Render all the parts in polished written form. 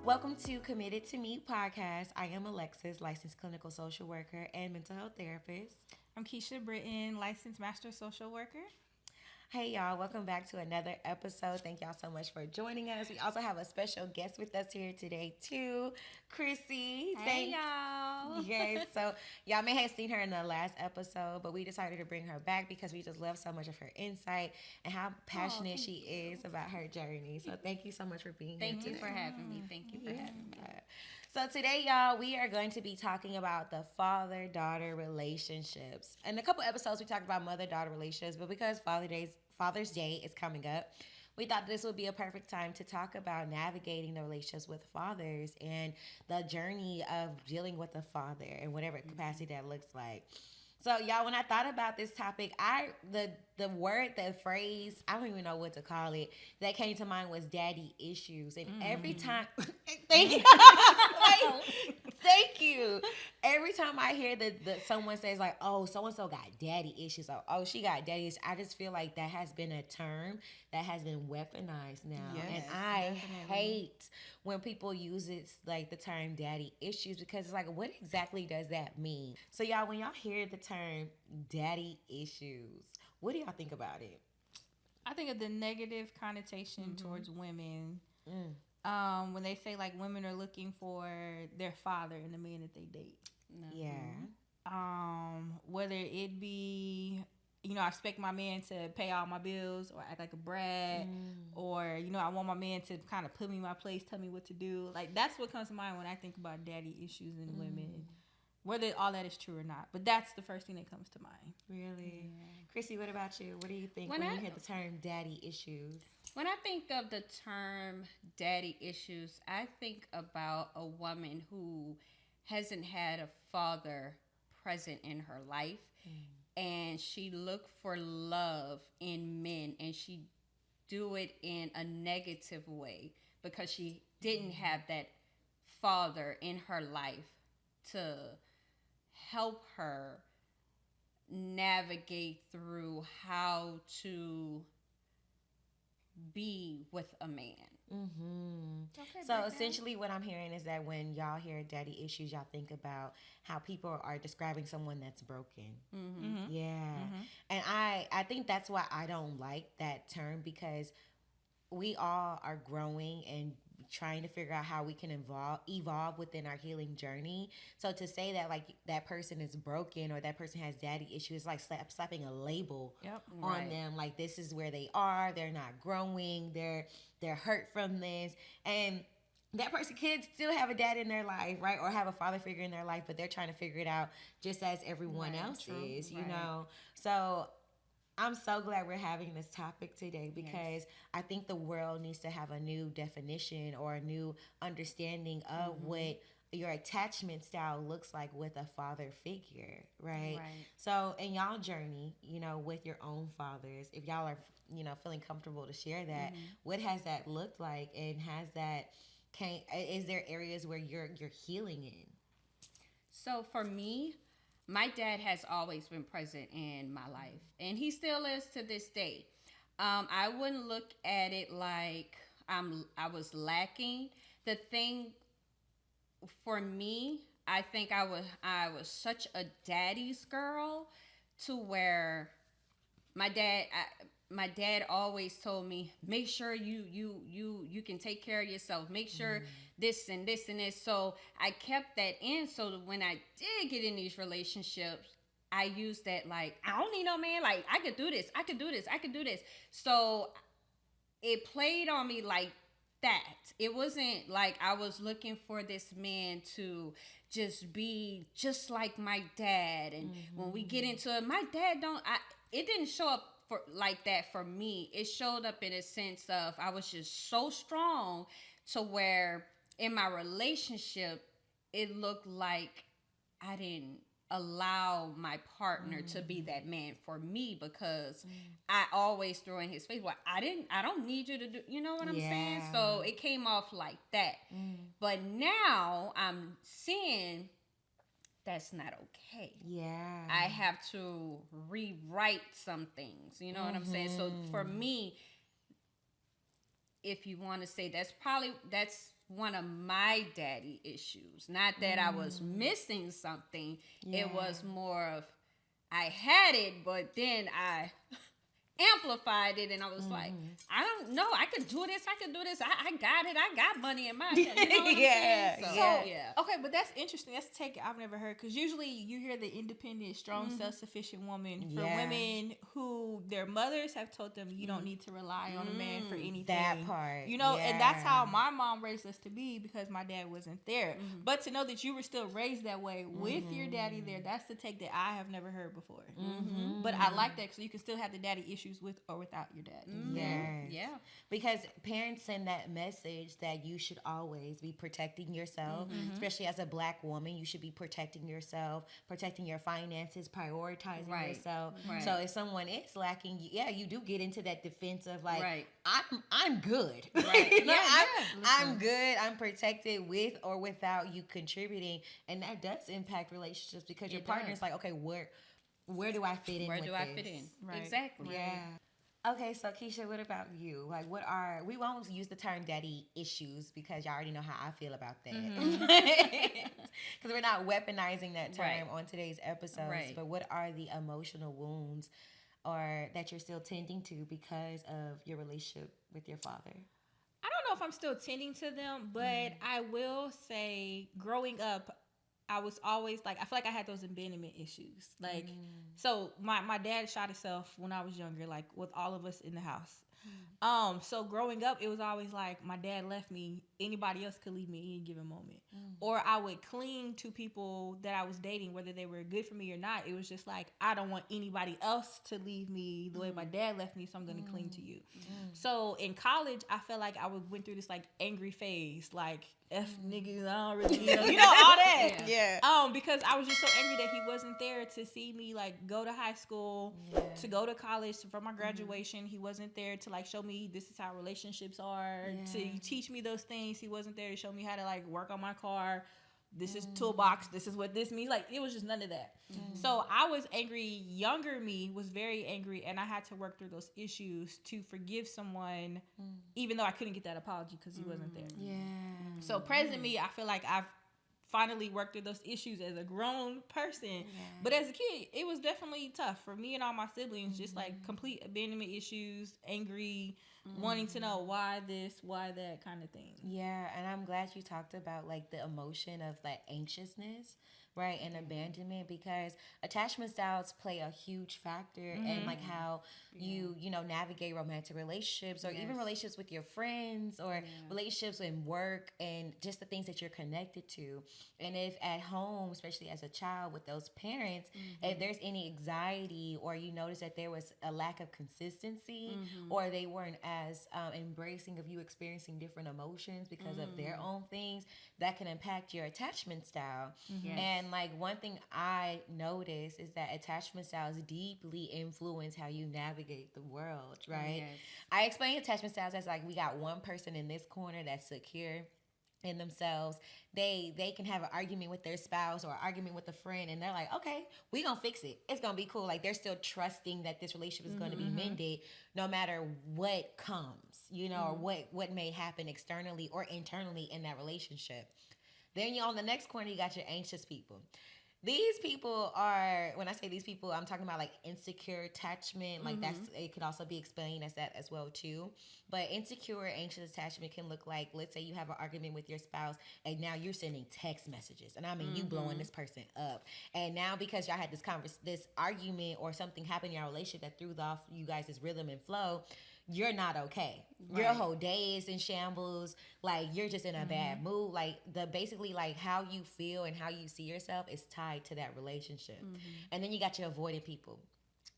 Welcome to Committed to Meet podcast. I am Alexis, licensed clinical social worker and mental health therapist. I'm Kisha, Britton, licensed master social worker. Hey y'all, welcome back to another episode. Thank y'all so much for joining us. We also have a special guest with us here today too, Chrissy. Hey y'all. Yes, so y'all may have seen her in the last episode, but we decided to bring her back because we just love so much of her insight and how passionate she is about her journey. So thank you so much for being here. Thank you for having me. Thank you for having me. So today, y'all, we are going to be talking about the father-daughter relationships. In a couple episodes, we talked about mother-daughter relationships, but because Father's Day is coming up, we thought this would be a perfect time to talk about navigating the relationships with fathers and the journey of dealing with a father in whatever capacity that looks like. So, y'all, when I thought about this topic, the phrase, I don't even know what to call it, that came to mind was daddy issues. And every time, thank you. Thank you. Every time I hear that someone says like, oh, so-and-so got daddy issues, or oh, she got daddy issues, I just feel like that has been a term that has been weaponized now. Yes, and I hate when people use it like the term daddy issues, because it's like, what exactly does that mean? So y'all, when y'all hear the term daddy issues, what do y'all think about it? I think of the negative connotation towards women. When they say like women are looking for their father in the man that they date. Yeah. Whether it be, I expect my man to pay all my bills or act like a brat, or, I want my man to kind of put me in my place, tell me what to do. Like, that's what comes to mind when I think about daddy issues in women. Whether all that is true or not. But that's the first thing that comes to mind. Really? Yeah. Chrissy, what about you? What do you think when you hear the term daddy issues? When I think of the term daddy issues, I think about a woman who hasn't had a father present in her life. And she looked for love in men, and she do it in a negative way because she didn't have that father in her life to help her navigate through how to be with a man. Okay, so essentially what I'm hearing is that when y'all hear daddy issues, y'all think about how people are describing someone that's broken. And I think that's why I don't like that term, because we all are growing and trying to figure out how we can evolve within our healing journey. So to say that like that person is broken or that person has daddy issues, like slapping a label on them, like this is where they are, they're not growing, they're hurt from this, and that person could still have a dad in their life, right, or have a father figure in their life, but they're trying to figure it out just as everyone else is, you know. So I'm so glad we're having this topic today, because I think the world needs to have a new definition or a new understanding of what your attachment style looks like with a father figure, right? So in y'all journey, with your own fathers, if y'all are, feeling comfortable to share that, what has that looked like, and is there areas where you're healing in? So for me, my dad has always been present in my life, and he still is to this day. I wouldn't look at it like I was lacking. The thing for me, I think I was such a daddy's girl, to where my dad always told me, make sure you can take care of yourself. Make sure this and this and this. So I kept that in, so that when I did get in these relationships, I used that like, I don't need no man. Like, I could do this. I could do this. I could do this. So it played on me like that. It wasn't like I was looking for this man to just be just like my dad. And when we get into it, my dad it didn't show up for like that for me. It showed up in a sense of I was just so strong, to where in my relationship it looked like I didn't allow my partner to be that man for me, because I always threw in his face, well, I don't need you to do, you know what I'm saying? So it came off like that. But now I'm seeing that's not okay. I have to rewrite some things, you know what I'm saying? So for me, if you want to say, that's one of my daddy issues. Not that I was missing something. Yeah. It was more of I had it, but then I amplified it, and I was like, I don't know, I could do this, I got it, I got money in my head, you know what I'm saying? So, yeah. Okay, but that's interesting. That's a take I've never heard, because usually you hear the independent, strong, self-sufficient woman for women who their mothers have told them you don't need to rely on a man for anything. That part, you know, and that's how my mom raised us to be, because my dad wasn't there. But to know that you were still raised that way with your daddy there, that's the take that I have never heard before. But I like that, so you can still have the daddy issues with or without your dad. Yes. Yeah. Because parents send that message that you should always be protecting yourself, especially as a Black woman. You should be protecting yourself, protecting your finances, prioritizing yourself. Right. So if someone is lacking, you do get into that defense of like, I'm good. Right. I'm good. I'm protected with or without you contributing, and that does impact relationships, because your partner is like, okay, where do I fit in? Where do I fit in? Right. Exactly. Yeah. Okay, so Kisha, what about you? Like, we won't use the term daddy issues, because y'all already know how I feel about that. Because we're not weaponizing that term on today's episodes. Right. But what are the emotional wounds or that you're still tending to because of your relationship with your father? I don't know if I'm still tending to them, but I will say growing up, I was always like, I feel like I had those abandonment issues. Like, so my dad shot himself when I was younger, like with all of us in the house. So growing up, it was always like my dad left me. Anybody else could leave me any given moment. Or I would cling to people that I was dating, whether they were good for me or not. It was just like, I don't want anybody else to leave me the way my dad left me, so I'm going to cling to you. So in college, I felt like I went through this like angry phase, like F niggas, I don't really, you know, all that. Yeah. Because I was just so angry that he wasn't there to see me like go to high school, to go to college for my graduation. He wasn't there to like show me this is how relationships are, to teach me those things. He wasn't there to show me how to like work on my car. This is toolbox. This is what this means. Like, it was just none of that. So I was angry. Younger me was very angry, and I had to work through those issues to forgive someone, even though I couldn't get that apology because he wasn't there. Yeah. So present me, I feel like I've finally worked through those issues as a grown person. But as a kid, it was definitely tough for me and all my siblings. Just like complete abandonment issues, angry, wanting to know why this, why that kind of thing. Yeah, and I'm glad you talked about like the emotion of like anxiousness, right, and abandonment, because attachment styles play a huge factor in like how you know, navigate romantic relationships, or even relationships with your friends, or relationships in work, and just the things that you're connected to. And if at home, especially as a child with those parents, if there's any anxiety, or you notice that there was a lack of consistency, or they weren't as embracing of you experiencing different emotions because of their own things, that can impact your attachment style. And like one thing I noticed is that attachment styles deeply influence how you navigate the world, right? I explain attachment styles as like, we got one person in this corner that's secure in themselves. They can have an argument with their spouse or an argument with a friend, and they're like, okay, we gonna fix it, it's gonna be cool. Like, they're still trusting that this relationship is going to be mended no matter what comes, you know, or what may happen externally or internally in that relationship. Then you on the next corner, you got your anxious people. These people are, when I say these people, I'm talking about like insecure attachment. Like it could also be explained as that as well too. But insecure or anxious attachment can look like, let's say you have an argument with your spouse, and now you're sending text messages, and I mean you blowing this person up. And now because y'all had this argument or something happened in your relationship that threw off you guys' rhythm and flow, you're not okay. Right. Your whole day is in shambles. Like, you're just in a bad mood. Like, basically like how you feel and how you see yourself is tied to that relationship. And then you got your avoidant people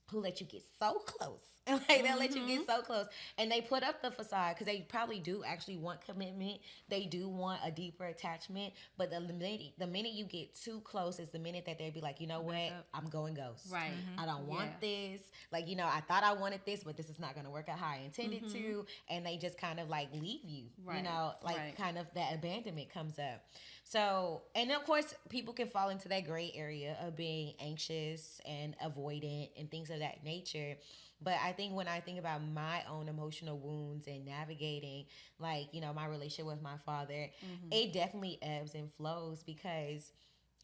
who let you get so close. Like, they'll let you get so close. And they put up the facade because they probably do actually want commitment. They do want a deeper attachment. But the minute you get too close is the minute that they'll be like, you know what? I'm going ghost. Right. I don't want this. Like, you know, I thought I wanted this, but this is not going to work out how I intended to. And they just kind of like leave you. Right. You know, like kind of that abandonment comes up. So, and of course, people can fall into that gray area of being anxious and avoidant and things of that nature. But I think when I think about my own emotional wounds and navigating, like, you know, my relationship with my father, it definitely ebbs and flows because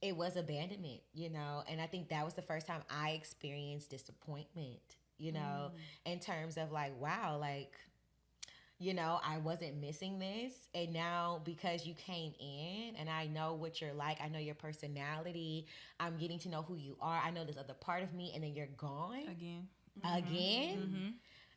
it was abandonment, you know, and I think that was the first time I experienced disappointment, you know, in terms of like, wow, like, you know, I wasn't missing this. And now because you came in and I know what you're like, I know your personality, I'm getting to know who you are. I know this other part of me, and then you're gone. Again?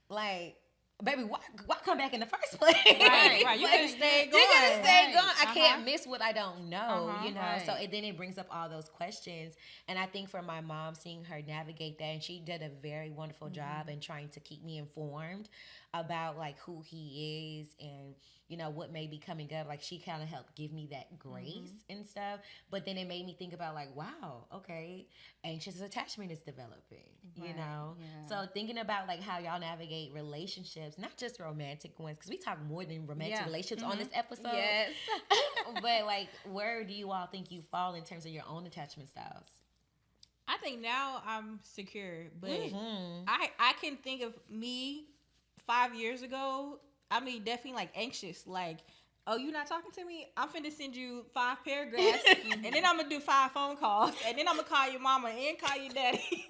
Like, baby, why come back in the first place? Right. You could have stayed gone. You could have stayed gone. I can't miss what I don't know, you know? Right. So then it brings up all those questions. And I think for my mom, seeing her navigate that, and she did a very wonderful job in trying to keep me informed about, like, who he is and, you know, what may be coming up. Like, she kind of helped give me that grace and stuff. But then it made me think about, like, wow, okay, anxious attachment is developing, you know? Yeah. So thinking about, like, how y'all navigate relationships, not just romantic ones, because we talk more than romantic relationships on this episode. Yes. But, like, where do you all think you fall in terms of your own attachment styles? I think now I'm secure, but I can think of me 5 years ago. I mean, definitely like anxious, like, oh, you not talking to me? I'm finna send you 5 paragraphs, and then I'm gonna do 5 phone calls, and then I'm gonna call your mama and call your daddy.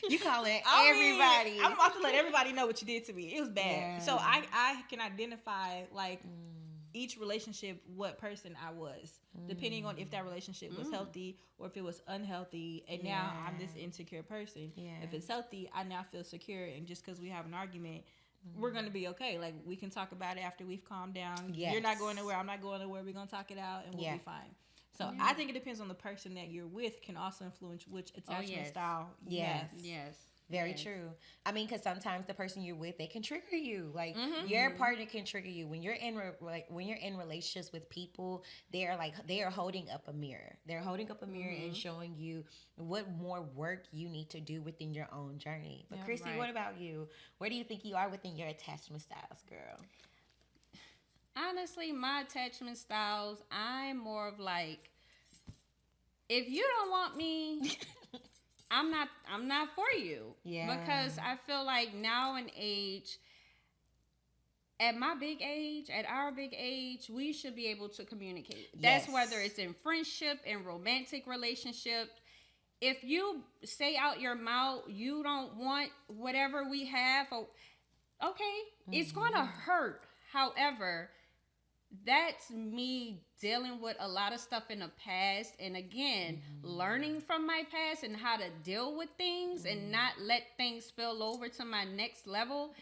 You calling I everybody. mean, I'm about to let everybody know what you did to me. It was bad. Yeah. So I can identify, like, each relationship, what person I was, depending on if that relationship was healthy or if it was unhealthy. And now I'm this insecure person. Yeah. If it's healthy, I now feel secure. And just because we have an argument, we're going to be okay. Like, we can talk about it after we've calmed down. Yes. You're not going nowhere. I'm not going nowhere. We're going to talk it out and we'll be fine. So I think it depends on the person that you're with, can also influence which attachment style you have. Yes. Very true. I mean, because sometimes the person you're with, they can trigger you. Like, your partner can trigger you. When you're in when you're in relationships with people, they are holding up a mirror. They're holding up a mirror and showing you what more work you need to do within your own journey. But Chrissy, what about you? Where do you think you are within your attachment styles, girl? Honestly, my attachment styles, I'm more of like, if you don't want me, I'm not for you. Yeah. Because I feel like now in age, at our big age, we should be able to communicate. That's whether it's in friendship, in romantic relationship. If you say out your mouth, you don't want whatever we have, okay, it's going to hurt. However, that's me dealing with a lot of stuff in the past, and again, learning from my past and how to deal with things and not let things spill over to my next level.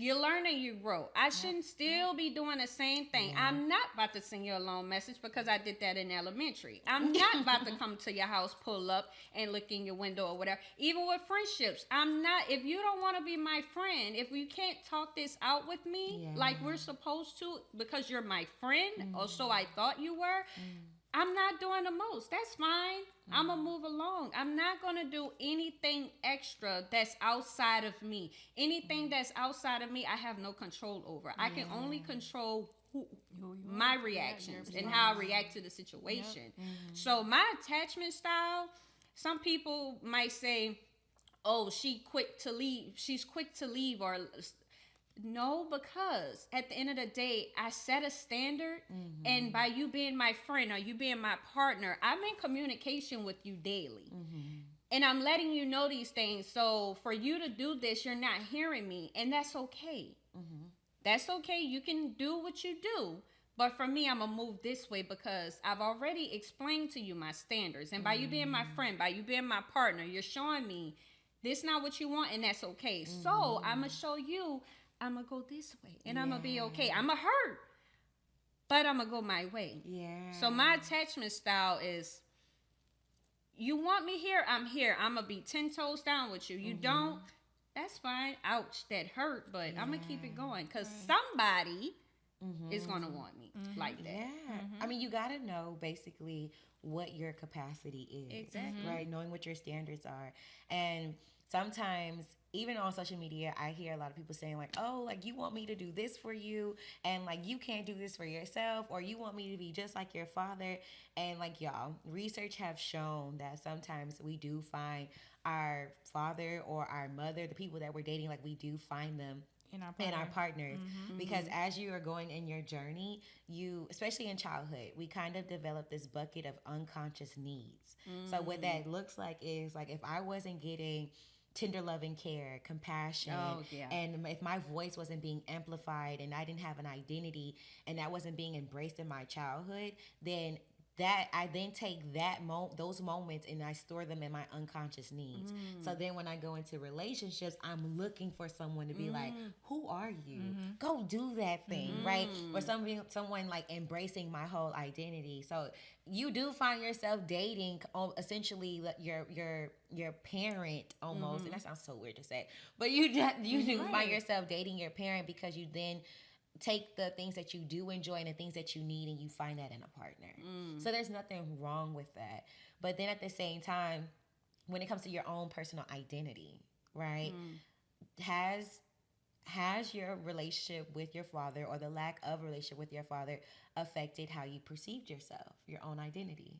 You learn and you grow. I shouldn't still be doing the same thing. I'm not about to send you a long message because I did that in elementary. I'm not about to come to your house, pull up, and look in your window or whatever. Even with friendships, I'm not. If you don't want to be my friend, if you can't talk this out with me like we're supposed to because you're my friend, or so I thought you were, I'm not doing the most. That's fine. I'm going to move along. I'm not going to do anything extra that's outside of me. Anything that's outside of me, I have no control over. I can only control my reactions and how I react to the situation. So my attachment style, some people might say, oh, she's quick to leave, or no, because at the end of the day, I set a standard, and by you being my friend or you being my partner, I'm in communication with you daily. And I'm letting you know these things. So for you to do this, you're not hearing me, and that's okay. That's okay. You can do what you do. But for me, I'm going to move this way because I've already explained to you my standards. And by you being my friend, by you being my partner, you're showing me this not what you want, and that's okay. So I'm going to show you I'm going to go this way, and I'm going to be okay. I'm going to hurt, but I'm going to go my way. Yeah. So my attachment style is, you want me here, I'm here. I'm going to be 10 toes down with you. You don't, that's fine. Ouch, that hurt, but I'm going to keep it going because somebody is going to want me like that. Yeah. I mean, you got to know basically what your capacity is. Exactly. Right? Knowing what your standards are. And sometimes even on social media, I hear a lot of people saying like, oh, like you want me to do this for you and like you can't do this for yourself, or you want me to be just like your father. And like, y'all, research have shown that sometimes we do find our father or our mother, the people that we're dating, like we do find them in our partners. Because as you are going in your journey, you, especially in childhood, we kind of develop this bucket of unconscious needs. So what that looks like is like, if I wasn't getting tender loving care, compassion, and if my voice wasn't being amplified and I didn't have an identity and that wasn't being embraced in my childhood, then that I then take those moments and I store them in my unconscious needs. So then when I go into relationships, I'm looking for someone to be like, who are you? Go do that thing, right? Or someone like embracing my whole identity. So you do find yourself dating essentially your parent almost, and that sounds so weird to say, but you do find yourself dating your parent because you then take the things that you do enjoy and the things that you need and you find that in a partner. So there's nothing wrong with that. But then at the same time, when it comes to your own personal identity, right? Has your relationship with your father or the lack of relationship with your father affected how you perceived yourself, your own identity?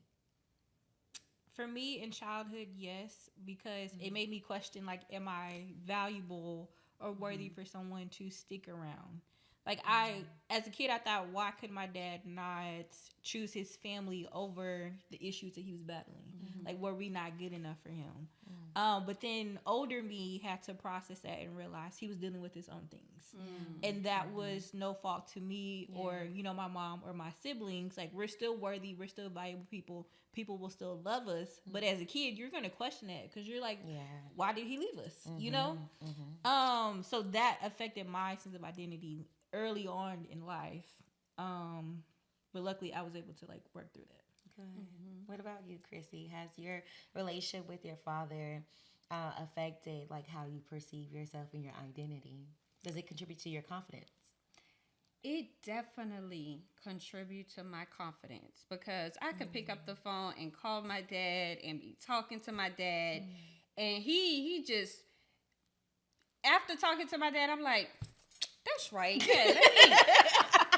For me in childhood, yes, because it made me question, like, am I valuable or worthy for someone to stick around? Like, as a kid, I thought, why could my dad not choose his family over the issues that he was battling? Like, were we not good enough for him? But then older me had to process that and realize he was dealing with his own things. And that was no fault to me or, you know, my mom or my siblings. Like, we're still worthy. We're still valuable people. People will still love us. But as a kid, you're going to question that because you're like, why did he leave us? You know? So that affected my sense of identity early on in life. But luckily, I was able to, like, work through that. Good. What about you, Chrissy? Has your relationship with your father affected, like, how you perceive yourself and your identity? Does it contribute to your confidence? It definitely contributes to my confidence because I could pick up the phone and call my dad and be talking to my dad. And he just, after talking to my dad, I'm like, that's right. Yeah, let me,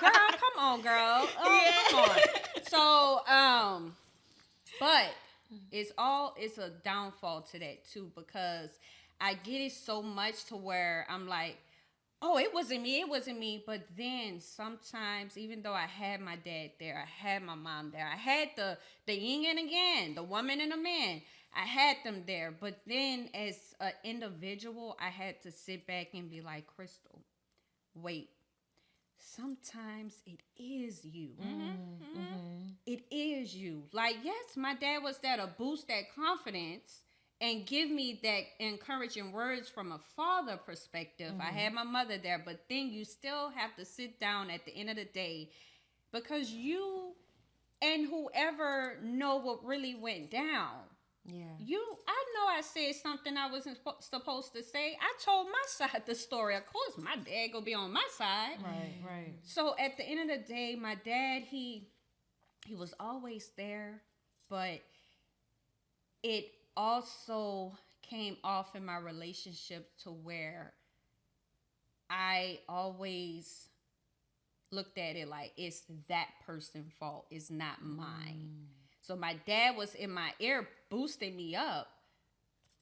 girl, come on, girl. Oh, come on. So, but it's a downfall to that too because I get it so much to where I'm like, oh, it wasn't me. But then sometimes, even though I had my dad there, I had my mom there, I had the yin and yang, the woman and the man, I had them there. But then as an individual, I had to sit back and be like, Crystal, wait, sometimes it is you. It is you. Like, yes, my dad was there to boost that confidence and give me that encouraging words from a father perspective. I had my mother there, but then you still have to sit down at the end of the day because you and whoever know what really went down. I know I said something I wasn't supposed to say. I told my side of the story. Of course, my dad gonna be on my side. Right. So at the end of the day, my dad, he was always there, but it also came off in my relationship to where I always looked at it like it's that person's fault. It's not mine. So my dad was in my ear boosting me up,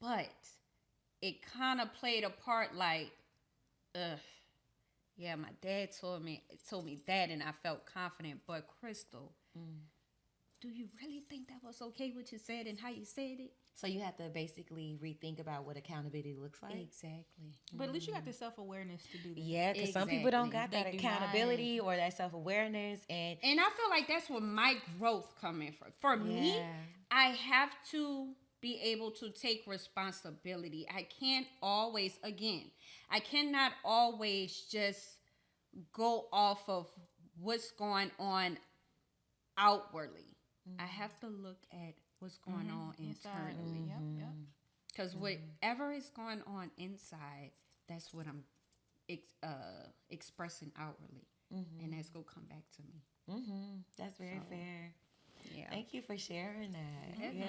but it kind of played a part like, yeah, my dad told me that and I felt confident. But Crystal, do you really think that was okay what you said and how you said it? So you have to basically rethink about what accountability looks like. Exactly. But at least you got the self-awareness to do that. Yeah, because some people don't got that accountability or that self-awareness. And I feel like that's where my growth coming from. For me, I have to be able to take responsibility. I cannot always just go off of what's going on outwardly. I have to look at what's going on internally. Because whatever is going on inside, that's what I'm expressing outwardly. And that's going to come back to me. That's very fair. Yeah. Thank you for sharing that. Mm-hmm. Yeah.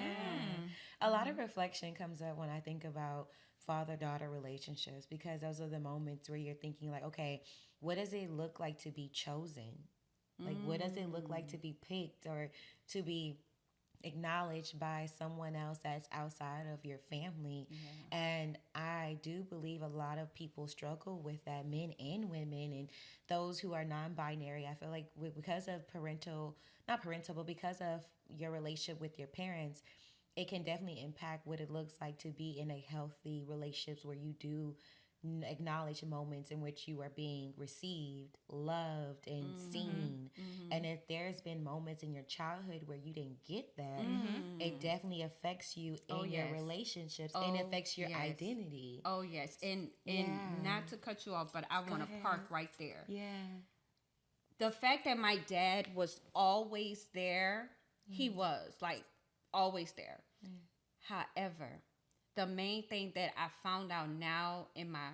A lot of reflection comes up when I think about father-daughter relationships, because those are the moments where you're thinking like, okay, what does it look like to be chosen? Like, what does it look like to be picked or to be acknowledged by someone else that's outside of your family? And I do believe a lot of people struggle with that, men and women, and those who are non-binary. I feel like because of but because of your relationship with your parents, it can definitely impact what it looks like to be in a healthy relationships where you do acknowledge moments in which you are being received, loved, and seen. And if there's been moments in your childhood where you didn't get that, it definitely affects you in your relationships and affects your identity. Oh yes, and not to cut you off, but I want to park right there. Yeah. The fact that my dad was always there, he was like always there. However, the main thing that I found out now in my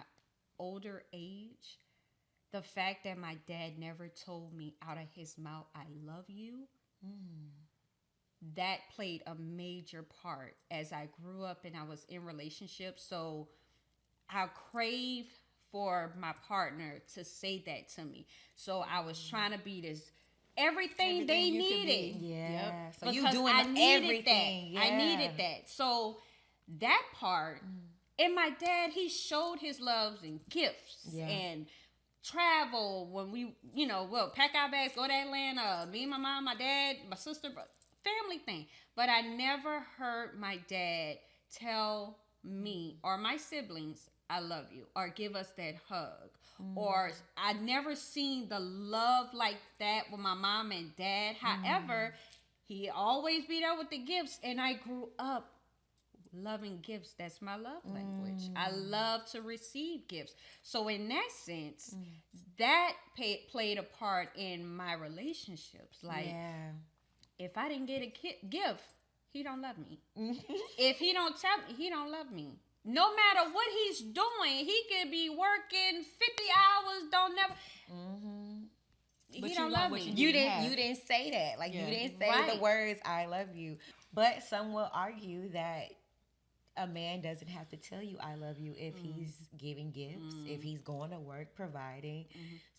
older age, the fact that my dad never told me out of his mouth, I love you, that played a major part as I grew up and I was in relationships. So I craved for my partner to say that to me. So I was trying to be this everything they needed. Yeah. So Because you doing I needed everything. that. I needed that. So that part, and my dad, he showed his loves and gifts and travel when we, we'll pack our bags, go to Atlanta. Me and my mom, my dad, my sister, family thing. But I never heard my dad tell me or my siblings, I love you, or give us that hug. Or I never seen the love like that with my mom and dad. However, he always be there with the gifts, and I grew up loving gifts. That's my love language. I love to receive gifts. So in that sense, that played a part in my relationships. Like, if I didn't get a gift, he don't love me. If he don't tell me, he don't love me. No matter what he's doing, he could be working 50 hours, don't never. He don't love me. You didn't say that. Like, you didn't say the words, I love you. But some will argue that a man doesn't have to tell you I love you if he's giving gifts, if he's going to work, providing.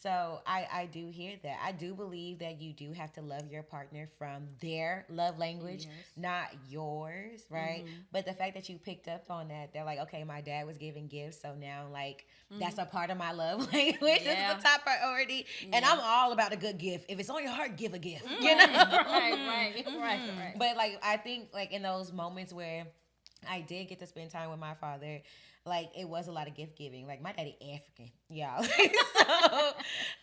So I do hear that. I do believe that you do have to love your partner from their love language, not yours, right? But the fact that you picked up on that, they're like, okay, my dad was giving gifts, so now like that's a part of my love language. This is the top priority. And I'm all about a good gift. If it's on your heart, give a gift. You know? Right. But like, I think like in those moments where I did get to spend time with my father, like it was a lot of gift giving. Like my daddy African, y'all. So,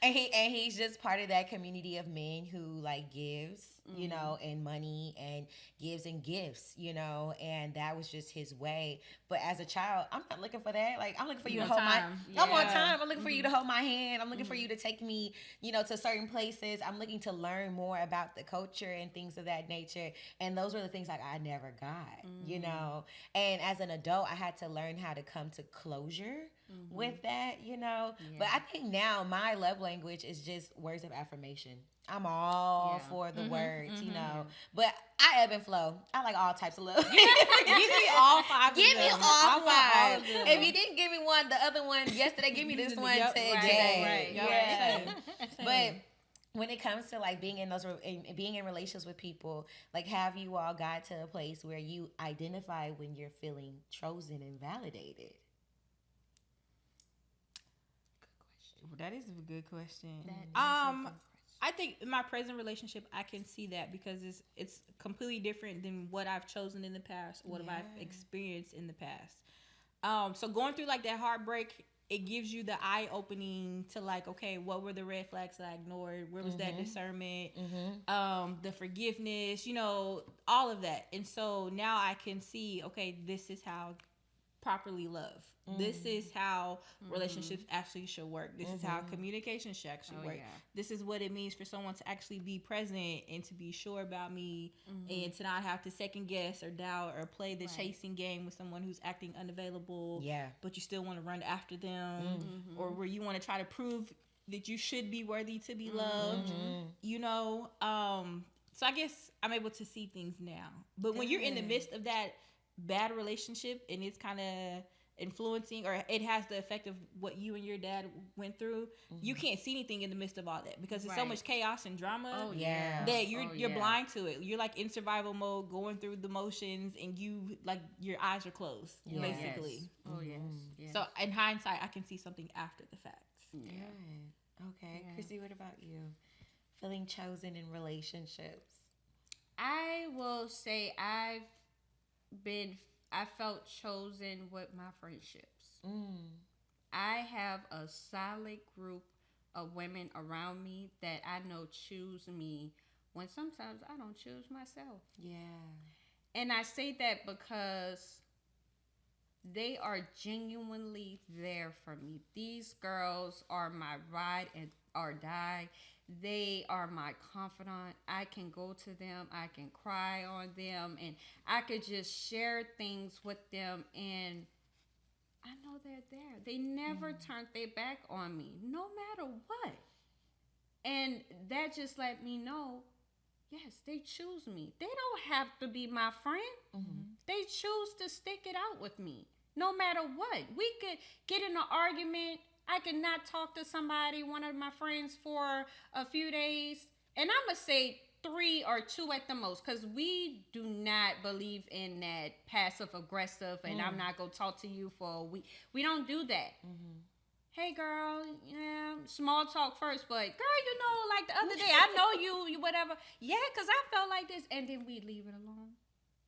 and he's just part of that community of men who like gives, you know, and money and gives and gifts, you know, and that was just his way. But as a child, I'm not looking for that. Like I'm looking for you to hold I want time. I'm looking for you to hold my hand. I'm looking for you to take me, you know, to certain places. I'm looking to learn more about the culture and things of that nature. And those were the things like I never got, you know. And as an adult, I had to learn how to come to closure with that, you know. But I think now my love language is just words of affirmation. I'm all for the words, you know. But I ebb and flow. I like all types of love. Give me all five. Give me all five. If you didn't give me one, the other one yesterday, give me this one today. Right. But when it comes to like being in relationships with people, like have you all got to a place where you identify when you're feeling chosen and validated? That is a good question. I think in my present relationship, I can see that because it's completely different than what I've chosen in the past, or what I've experienced in the past. So going through like that heartbreak, it gives you the eye opening to like, okay, what were the red flags that I ignored? Where was that discernment? The forgiveness, you know, all of that. And so now I can see, okay, this is how properly love. This is how relationships actually should work. This is how communication should actually work. This is what it means for someone to actually be present and to be sure about me and to not have to second guess or doubt or play the chasing game with someone who's acting unavailable, but you still want to run after them, or where you want to try to prove that you should be worthy to be loved, you know. So I guess I'm able to see things now. But when you're in the midst of that bad relationship and it's kind of influencing, or it has the effect of what you and your dad went through, you can't see anything in the midst of all that because there's so much chaos and drama that you're blind to it. You're like in survival mode, going through the motions, and you like your eyes are closed basically. So in hindsight, I can see something after the fact. Okay. Chrissy, what about you? Feeling chosen in relationships? I will say I felt chosen with my friendships. I have a solid group of women around me that I know choose me when sometimes I don't choose myself. And I say that because they are genuinely there for me. These girls are my ride or die. They are my confidant. I can go to them. I can cry on them. And I could just share things with them. And I know they're there. They never turned their back on me, no matter what. And that just let me know, yes, they choose me. They don't have to be my friend. They choose to stick it out with me, no matter what. We could get in an argument. I could not talk to somebody, one of my friends, for a few days. And I'm going to say 3 or 2 at the most, because we do not believe in that passive aggressive and I'm not going to talk to you for a week. We don't do that. Hey, girl, small talk first, but girl, like the other day, I know you whatever. Yeah, because I felt like this. And then we leave it alone.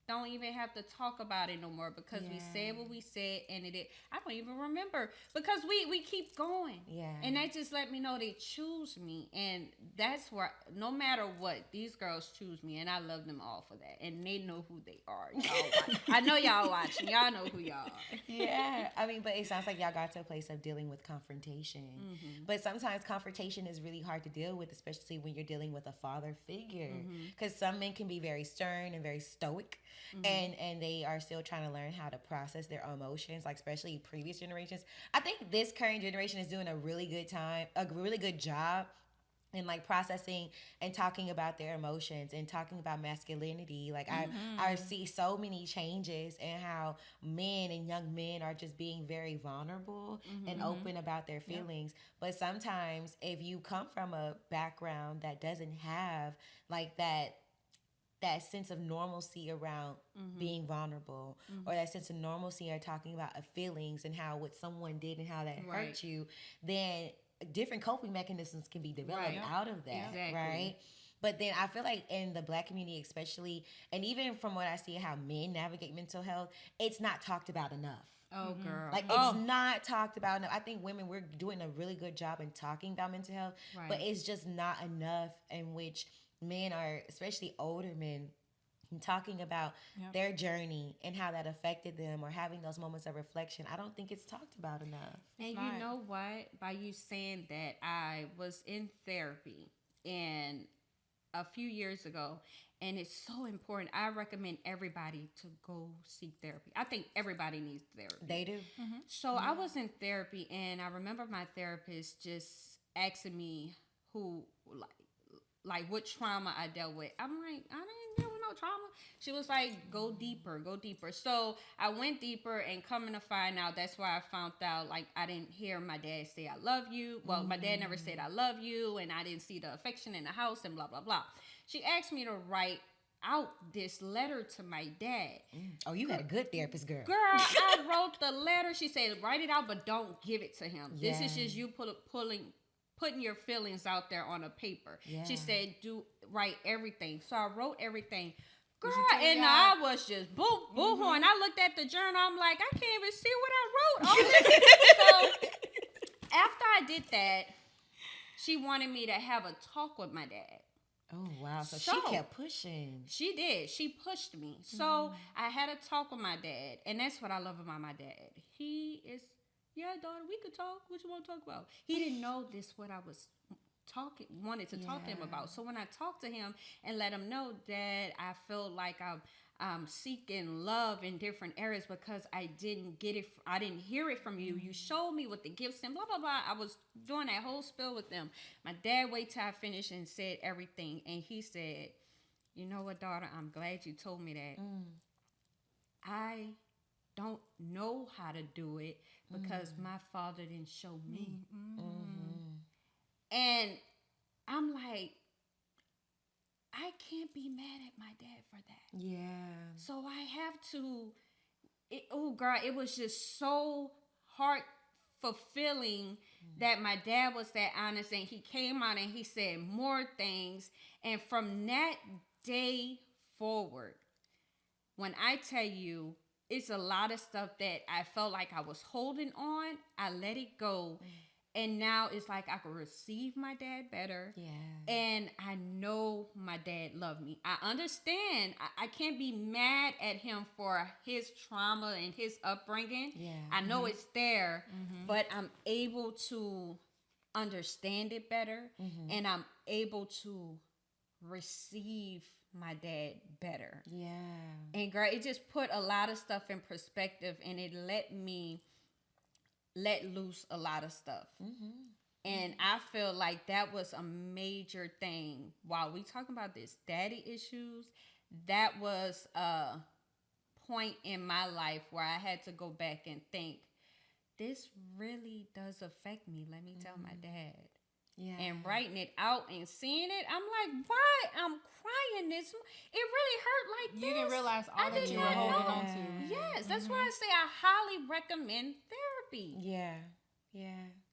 Don't even have to talk about it no more because we said what we said, and I don't even remember because we keep going. And that just let me know they choose me, and that's where no matter what, these girls choose me, and I love them all for that, and they know who they are. I know y'all watching. Y'all know who y'all are. I mean, but it sounds like y'all got to a place of dealing with confrontation. But sometimes confrontation is really hard to deal with, especially when you're dealing with a father figure, because some men can be very stern and very stoic. And they are still trying to learn how to process their emotions, like especially previous generations. I think this current generation is doing a really good job in like processing and talking about their emotions and talking about masculinity. Like I see so many changes in how men and young men are just being very vulnerable and open about their feelings. But sometimes if you come from a background that doesn't have like that sense of normalcy around being vulnerable, or that sense of normalcy or talking about feelings and how what someone did and how that hurt you, then different coping mechanisms can be developed out of that, right? But then I feel like in the Black community especially, and even from what I see how men navigate mental health, it's not talked about enough. Oh, girl. Like, it's not talked about enough. I think women, we're doing a really good job in talking about mental health, but it's just not enough in which men are, especially older men, talking about their journey and how that affected them, or having those moments of reflection. I don't think it's talked about enough. And you know what? By you saying that, I was in therapy and a few years ago, and it's so important. I recommend everybody to go seek therapy. I think everybody needs therapy. They do. So I was in therapy, and I remember my therapist just asking me like what trauma I dealt with. I'm like, I didn't deal with no trauma. She was like, go deeper. So I went deeper, and coming to find out, that's why I found out, like, I didn't hear my dad say, I love you. Well, my dad never said, I love you, and I didn't see the affection in the house, and blah, blah, blah. She asked me to write out this letter to my dad. Oh, you had a good therapist, girl. Girl, I wrote the letter. She said, write it out, but don't give it to him. This is just you putting your feelings out there on a paper. She said, write everything. So I wrote everything. Girl, and I was just boo-hooing. I looked at the journal. I'm like, I can't even see what I wrote. So after I did that, she wanted me to have a talk with my dad. Oh, wow. So she kept pushing. She did. She pushed me. So I had a talk with my dad. And that's what I love about my dad. He is, daughter, we could talk. What you want to talk about? He didn't know this what I was wanted to talk to him about. So when I talked to him and let him know that I felt like I'm seeking love in different areas because I didn't get it, I didn't hear it from you. You showed me with the gifts and blah, blah, blah. I was doing that whole spiel with them. My dad waited till I finished and said everything. And he said, you know what, daughter, I'm glad you told me that. I don't know how to do it because my father didn't show me. And I'm like, I can't be mad at my dad for that. Yeah. So I have to, oh girl, it was just so heart fulfilling that my dad was that honest, and he came out and he said more things. And from that day forward, when I tell you, it's a lot of stuff that I felt like I was holding on, I let it go. And now it's like I can receive my dad better. Yeah. And I know my dad loved me. I understand. I can't be mad at him for his trauma and his upbringing. Yeah. I know it's there, but I'm able to understand it better. And I'm able to receive my dad better. Yeah. And girl, it just put a lot of stuff in perspective, and it let me let loose a lot of stuff. And I feel like that was a major thing. While we talking about this daddy issues, that was a point in my life where I had to go back and think, this really does affect me. Let me tell my dad. Yeah. And writing it out and seeing it, I'm like, why I'm crying this? It really hurt like this. You didn't realize all that you were holding on to. Yes, that's why I say I highly recommend therapy. Yeah. Yeah.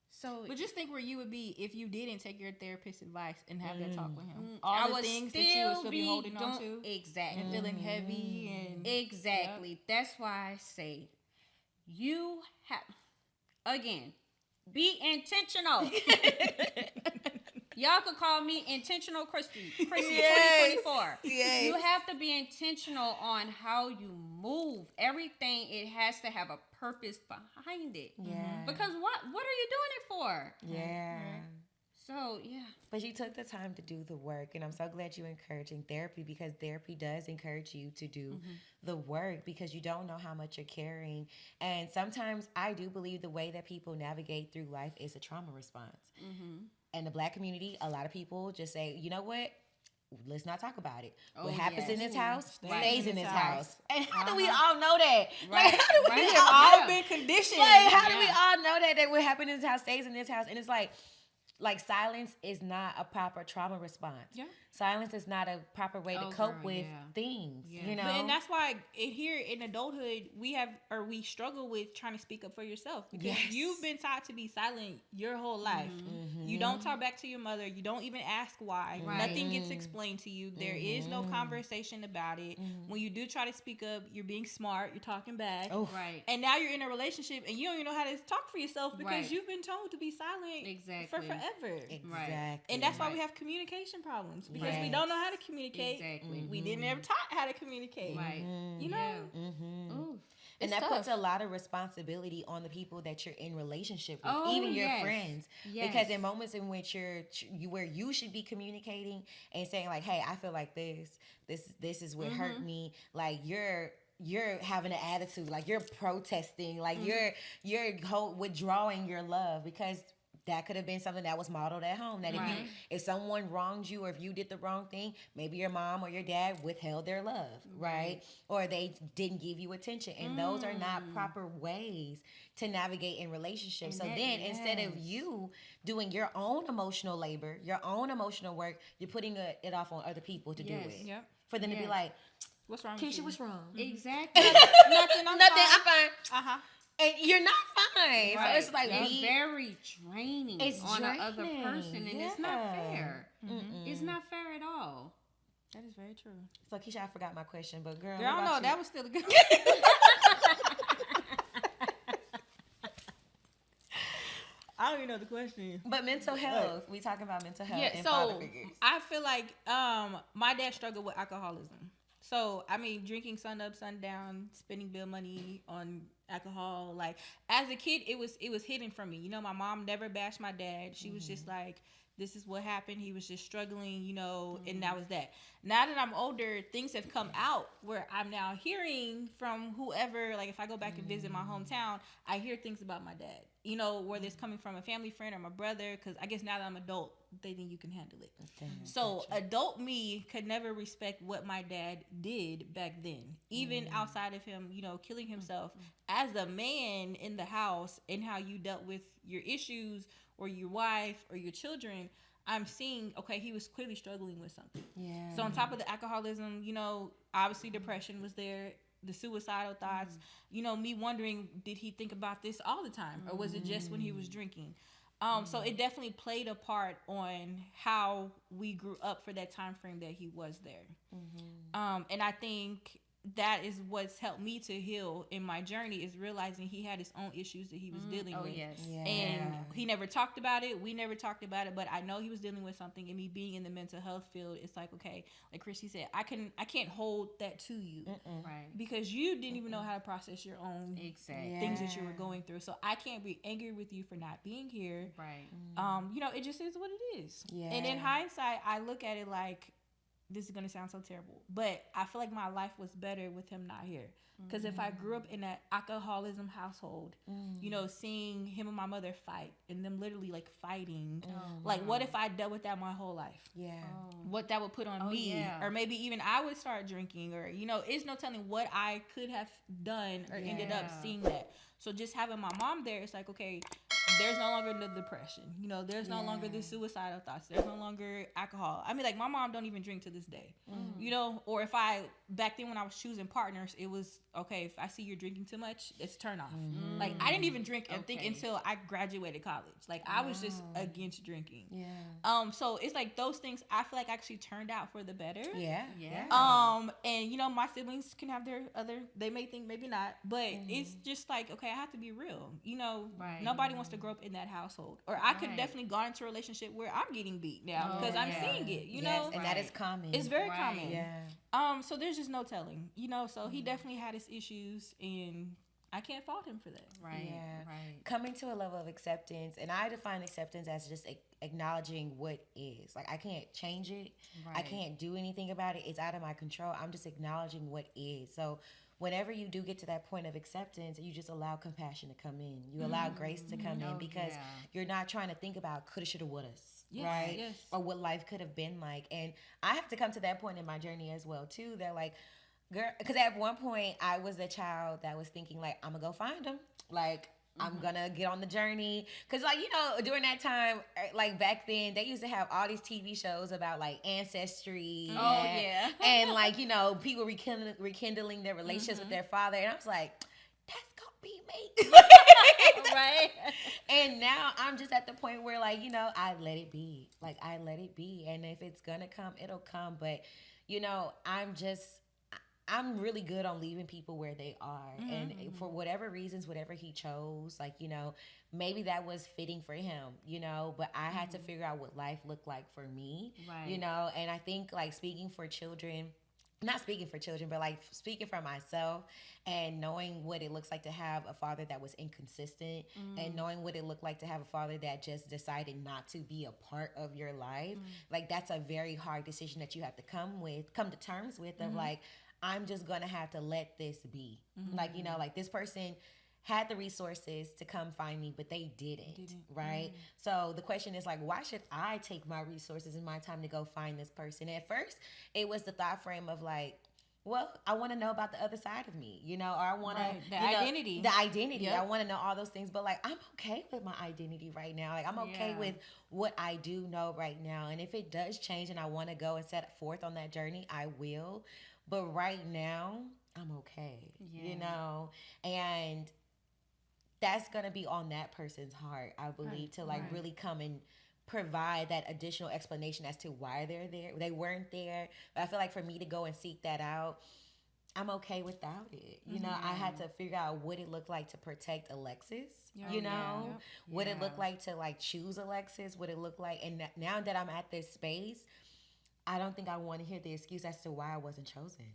So, But just think where you would be if you didn't take your therapist's advice and have that talk with him. I All the would things that you would still be holding on to. Exactly. And feeling heavy and Exactly. That's why I say you have, again, be intentional. Y'all could call me Intentional Christy 2024. Yes. You have to be intentional on how you move. Everything, it has to have a purpose behind it. Yeah. Because what are you doing it for? Yeah. So, yeah. But you took the time to do the work, and I'm so glad you're encouraging therapy, because therapy does encourage you to do the work, because you don't know how much you're carrying. And sometimes I do believe the way that people navigate through life is a trauma response. In the Black community, a lot of people just say, you know what? Let's not talk about it. What happens in this house stays in this house. And how do we all know that? Right. Like, how do we We have all been conditioned. Like, how do we all know that what happened in this house stays in this house? And it's like silence is not a proper trauma response. Yeah. Silence is not a proper way to cope with things. You know, And that's why here in adulthood we struggle with trying to speak up for yourself, because you've been taught to be silent your whole life. You don't talk back to your mother. You don't even ask why. Nothing gets explained to you. There is no conversation about it. When you do try to speak up, you're being smart. You're talking back. Right. And now you're in a relationship and you don't even know how to talk for yourself because you've been told to be silent for forever. exactly. And that's why we have communication problems, because we don't know how to communicate. Exactly. We didn't ever taught how to communicate. Right. You know? Ooh, And that puts a lot of responsibility on the people that you're in relationship with, even your friends. Because in moments in which where you should be communicating and saying like, hey, I feel like this is what hurt me. Like you're having an attitude, like you're protesting, like you're withdrawing your love, because that could have been something that was modeled at home. That if someone wronged you, or if you did the wrong thing, maybe your mom or your dad withheld their love, right? Or they didn't give you attention. And those are not proper ways to navigate in relationships. And so then instead of you doing your own emotional labor, your own emotional work, you're putting it off on other people to do it. Yep. For them to be like, what's wrong Kisha, with you? what's wrong? exactly. Nothing, I'm fine. And you're not fine. Right. So it's like it's very draining on the other draining. person, and it's not fair. It's not fair at all. That is very true. So Kisha, I forgot my question, but girl, I don't know. That was still a good I don't even know the question. But mental health. We talking about mental health and so father figures. I feel like my dad struggled with alcoholism. So I mean, drinking sun up, sundown, spending bill money on alcohol. Like as a kid, it was hidden from me. You know, my mom never bashed my dad. She was just like, this is what happened. He was just struggling, you know, and that was that. now that I'm older, things have come out where I'm now hearing from whoever, like if I go back and visit my hometown, I hear things about my dad, you know, whether it's coming from a family friend or my brother, because I guess now that I'm adult, they think you can handle it. So adult me could never respect what my dad did back then, even outside of him, you know, killing himself. As a man in the house and how you dealt with your issues or your wife or your children, I'm seeing, okay, he was clearly struggling with something. So on top of the alcoholism, you know, obviously depression was there, the suicidal thoughts, you know, me wondering, did he think about this all the time, or was it just when he was drinking? So it definitely played a part on how we grew up for that time frame that he was there. And I think that is what's helped me to heal in my journey, is realizing he had his own issues that he was dealing with. And he never talked about it. We never talked about it, but I know he was dealing with something, and me being in the mental health field, it's like, okay, like Chrissy said, I can't hold that to you. Right. Because you didn't even know how to process your own things that you were going through. So I can't be angry with you for not being here. Right. You know, it just is what it is. And in hindsight, I look at it like, this is going to sound so terrible, but I feel like my life was better with him not here. Because if I grew up in an alcoholism household, you know, seeing him and my mother fight, and them literally like fighting, like what if I dealt with that my whole life? What that would put on me, or maybe even I would start drinking, or, you know, it's no telling what I could have done or ended up seeing that. So just having my mom there, it's like, okay, there's no longer the depression, you know, there's no longer the suicidal thoughts, there's no longer alcohol. I mean, like, my mom don't even drink to this day, you know, or if back then when I was choosing partners, it was, okay, if I see you're drinking too much, it's turn off. Like, I didn't even drink, I think, until I graduated college. Like, I was just against drinking. So it's like those things, I feel like actually turned out for the better. And, you know, my siblings can have their they may think maybe not, but it's just like, okay, I have to be real. You know, nobody wants to grow up in that household. Or I could definitely go into a relationship where I'm getting beat now because I'm seeing it, you know. And that is common. It's very common. So there's just no telling, you know. So he definitely had his issues, and I can't fault him for that. Coming to a level of acceptance, and I define acceptance as just acknowledging what is. Like, I can't change it. I can't do anything about it. It's out of my control. I'm just acknowledging what is. So whenever you do get to that point of acceptance, you just allow compassion to come in. You allow grace to come in, because you're not trying to think about coulda, shoulda, wouldas, right? Or what life could have been like. And I have to come to that point in my journey as well, too, that, like, girl, because at one point I was the child that was thinking, like, I'm gonna go find him. Like, I'm gonna get on the journey. Because, like, you know, during that time, like, back then, they used to have all these TV shows about, like, ancestry. And, like, you know, people rekindling their relationships with their father. And I was like, that's gonna be me. And now I'm just at the point where, like, you know, I let it be. Like, I let it be. And if it's gonna come, it'll come. But, you know, I'm really good on leaving people where they are. And for whatever reasons, whatever he chose, like, you know, maybe that was fitting for him, you know, but I had to figure out what life looked like for me, you know. And I think, like, not speaking for children, but, like, speaking for myself, and knowing what it looks like to have a father that was inconsistent, and knowing what it looked like to have a father that just decided not to be a part of your life. Like, that's a very hard decision that you have to come to terms with, of, like, I'm just going to have to let this be. Like, you know, like, this person had the resources to come find me, but they didn't. Right? So the question is, like, why should I take my resources and my time to go find this person? At first, it was the thought frame of, like, well, I want to know about the other side of me, you know, or I want to, the identity. I want to know all those things, but, like, I'm okay with my identity right now. Like, I'm okay with what I do know right now. And if it does change and I want to go and set forth on that journey, I will. But right now, I'm okay, you know, and that's going to be on that person's heart, I believe, to, like, really come and provide that additional explanation as to why they're there. They weren't there. But I feel like for me to go and seek that out, I'm okay without it. You know, I had to figure out what it looked like to protect Alexis, you know, what it looked like to, like, choose Alexis, what it looked like. And now that I'm at this space, I don't think I want to hear the excuse as to why I wasn't chosen.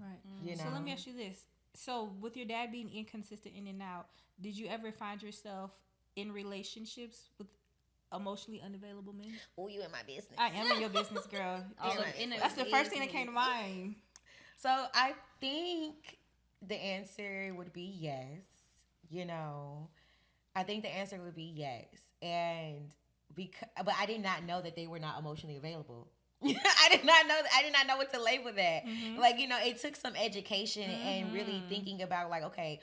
You know? So let me ask you this. So with your dad being inconsistent in and out, did you ever find yourself in relationships with emotionally unavailable men? Oh, you in my business. I am in your business, girl. That's the first thing that came to mind. So I think the answer would be yes. You know, I think the answer would be yes. And but I did not know that they were not emotionally available. I did not know what to label that. Like, you know, it took some education and really thinking about like, okay,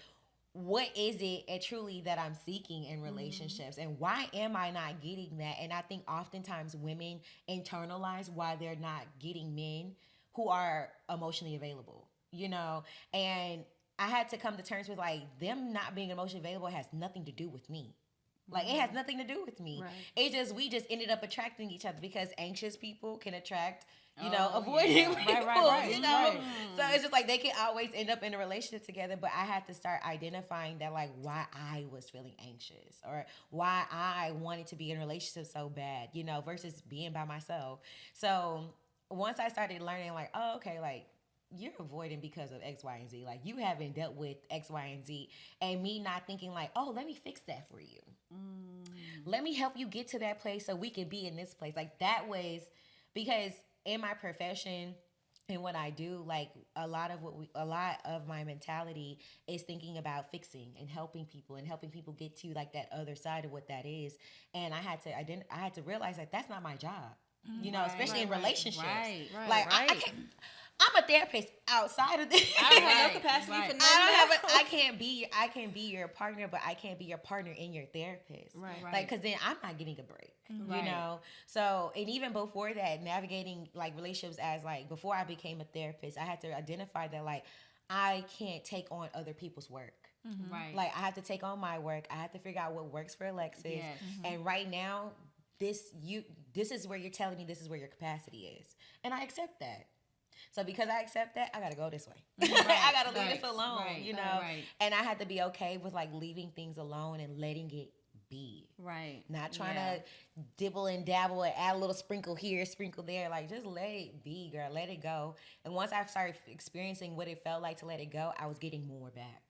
what is it truly that I'm seeking in relationships, and why am I not getting that? And I think oftentimes women internalize why they're not getting men who are emotionally available, you know. And I had to come to terms with like them not being emotionally available has nothing to do with me. Like, it has nothing to do with me. Right. We just ended up attracting each other because anxious people can attract, you know, avoiding people, right, you know? Right. So it's just like they can always end up in a relationship together. But I had to start identifying that, like, why I was feeling anxious or why I wanted to be in a relationship so bad, you know, versus being by myself. So once I started learning, like, oh, okay, like, you're avoiding because of X, Y, and Z. Like, you haven't dealt with X, Y, and Z. And me not thinking like, oh, let me fix that for you. Let me help you get to that place so we can be in this place. Like, that was because in my profession and what I do, like a lot of my mentality is thinking about fixing and helping people get to like that other side of what that is. And I had to realize that that's not my job. You know, especially in relationships. Like, I can't. I'm a therapist outside of this. I don't have no capacity for nothing. I can't be your partner, but I can't be your partner in your therapist. Right. Like, because then I'm not getting a break. You know? So, and even before that, navigating like relationships as like, before I became a therapist, I had to identify that like, I can't take on other people's work. Right. Like, I have to take on my work. I have to figure out what works for Alexis. Yes. And right now, this is where you're telling me this is where your capacity is. And I accept that. So because I accept that, I got to go this way. I got to leave this alone, you know? And I had to be okay with like leaving things alone and letting it be. Right. Not trying to dibble and dabble and add a little sprinkle here, sprinkle there. Like, just let it be, girl. Let it go. And once I started experiencing what it felt like to let it go, I was getting more back.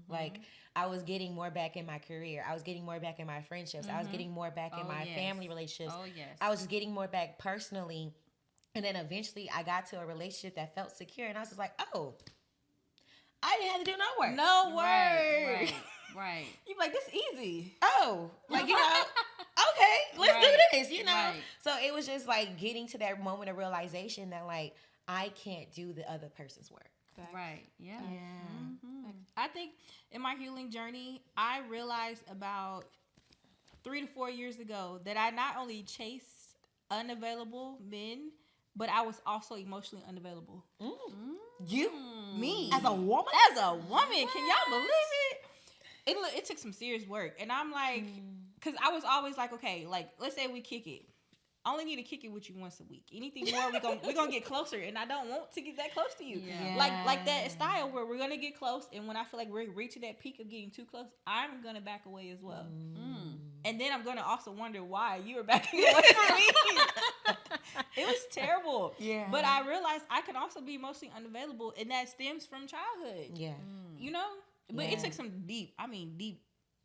Like, I was getting more back in my career. I was getting more back in my friendships. I was getting more back in my family relationships. I was just getting more back personally. And then eventually I got to a relationship that felt secure. And I was just like, oh, I didn't have to do no work. No work. Right. You're like, this easy. Oh, like, you know, okay, let's do this, you know. Right. So it was just like getting to that moment of realization that like, I can't do the other person's work. Right. Yeah. I think in my healing journey, I realized about 3 to 4 years ago that I not only chased unavailable men, but I was also emotionally unavailable. You? Me. As a woman? As a woman. Can y'all believe it? It took some serious work. And I'm like, because I was always like, okay, like, let's say we kick it. I only need to kick it with you once a week. Anything more, we're gonna get closer. And I don't want to get that close to you. Yeah. Like that style where we're going to get close. And when I feel like we're reaching that peak of getting too close, I'm going to back away as well. And then I'm going to also wonder why you were backing away from me. It was terrible. Yeah. But I realized I could also be emotionally unavailable, and that stems from childhood. Yeah. You know? But it took some deep,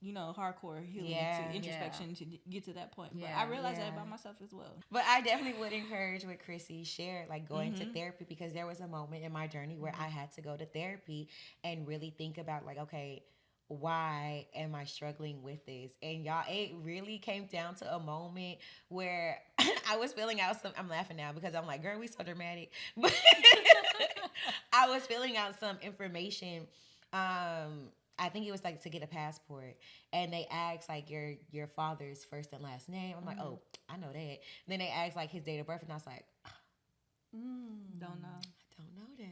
you know, hardcore healing to introspection to get to that point. But I realized that about myself as well. But I definitely would encourage what Chrissy shared, like going to therapy, because there was a moment in my journey where I had to go to therapy and really think about like, okay, why am I struggling with this? And y'all, it really came down to a moment where I was filling out I'm laughing now because I'm like, girl, we so dramatic. But I was filling out some information. I think it was like to get a passport, and they asked like your father's first and last name. I'm like, oh, I know that. And then they asked like his date of birth, and I was like, don't know. I don't know that.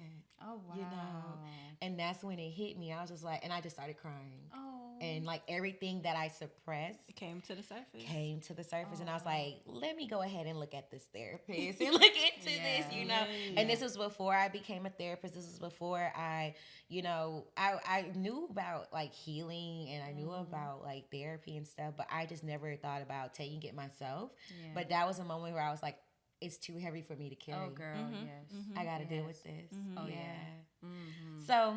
Oh, wow. You know? And that's when it hit me. I was just like, and I just started crying. Oh. And like everything that I suppressed came to the surface. And I was like, let me go ahead and look at this therapist and look into this, you know? Yeah. And this was before I became a therapist. This was before I, you know, I knew about like healing and I knew about like therapy and stuff, but I just never thought about taking it myself. Yeah. But that was a moment where I was like, it's too heavy for me to carry. Oh, girl, yes. I got to deal with this. Oh, yeah. So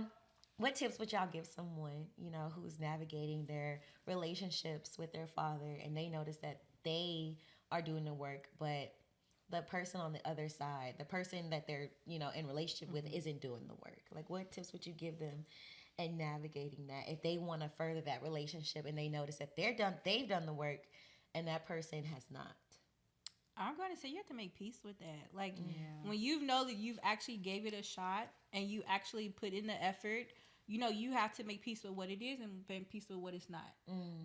what tips would y'all give someone, you know, who's navigating their relationships with their father and they notice that they are doing the work, but the person on the other side, the person that they're, in relationship with isn't doing the work. Like, what tips would you give them in navigating that if they want to further that relationship and they notice that they've done the work and that person has not? I'm going to say you have to make peace with that. Like, when you know that you've actually gave it a shot and you actually put in the effort, you have to make peace with what it is and make peace with what it's not.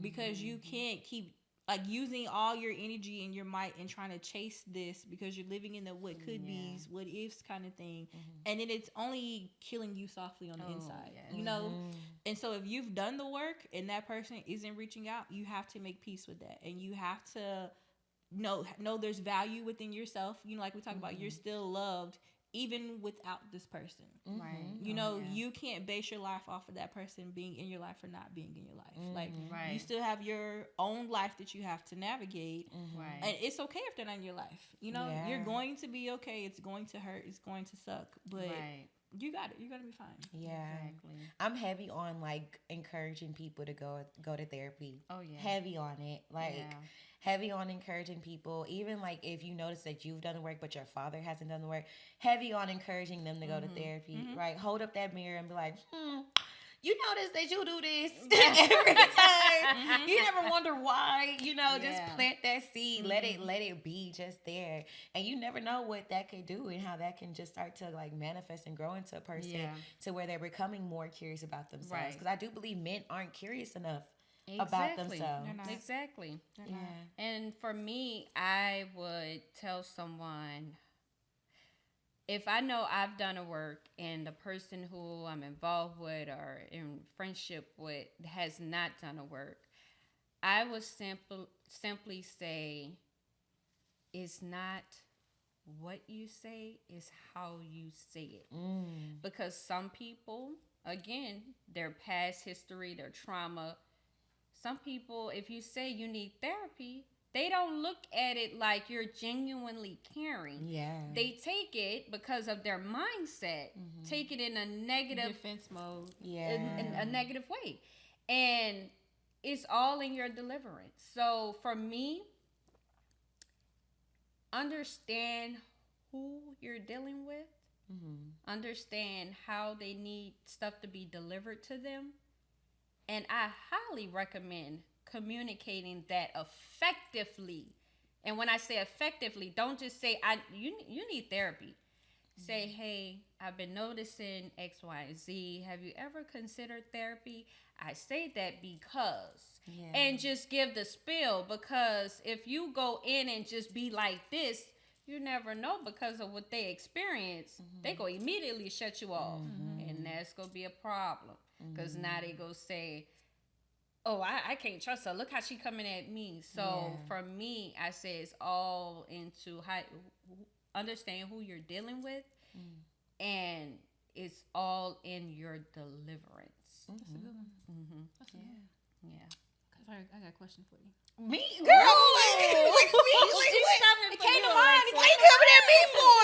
Because you can't keep, like, using all your energy and your might and trying to chase this because you're living in the what could be's, what ifs kind of thing. And then it's only killing you softly on the inside, And so if you've done the work and that person isn't reaching out, you have to make peace with that. And you have to know there's value within yourself. Like we talked about, you're still loved even without this person. Right. You can't base your life off of that person being in your life or not being in your life. Like, you still have your own life that you have to navigate. And it's okay if they're not in your life. You're going to be okay. It's going to hurt. It's going to suck. But you got it. You're going to be fine. Yeah. Exactly. I'm heavy on, like, encouraging people to go to therapy. Oh, yeah. Heavy on it. Like, heavy on encouraging people. Even, like, if you notice that you've done the work, but your father hasn't done the work, heavy on encouraging them to go to therapy. Right? Hold up that mirror and be like, you notice that you do this every time. You never wonder why. Just plant that seed. Let it be just there. And you never know what that could do and how that can just start to, like, manifest and grow into a person to where they're becoming more curious about themselves. Because I do believe men aren't curious enough about themselves. Exactly. And for me, I would tell someone, if I know I've done a work and the person who I'm involved with or in friendship with has not done a work, I would simply say, it's not what you say, it's how you say it. Because some people, again, their past history, their trauma, some people, if you say you need therapy, they don't look at it like you're genuinely caring. Yeah. They take it because of their mindset, take it in a negative defense mode. In a negative way. And it's all in your deliverance. So for me, understand who you're dealing with. Understand how they need stuff to be delivered to them. And I highly recommend communicating that effectively. And when I say effectively, don't just say, you need therapy. Say, hey, I've been noticing X, Y, and Z. Have you ever considered therapy? I say that because. And just give the spiel, because if you go in and just be like this, you never know, because of what they experience, they go immediately shut you off. And that's going to be a problem. Because now they go say, oh, I can't trust her. Look how she coming at me. So for me, I say it's all into how understand who you're dealing with, and it's all in your deliverance. That's a good one. That's a good one. Yeah. I got a question for you. Me? Girl, like it came to mind. Why you coming at me for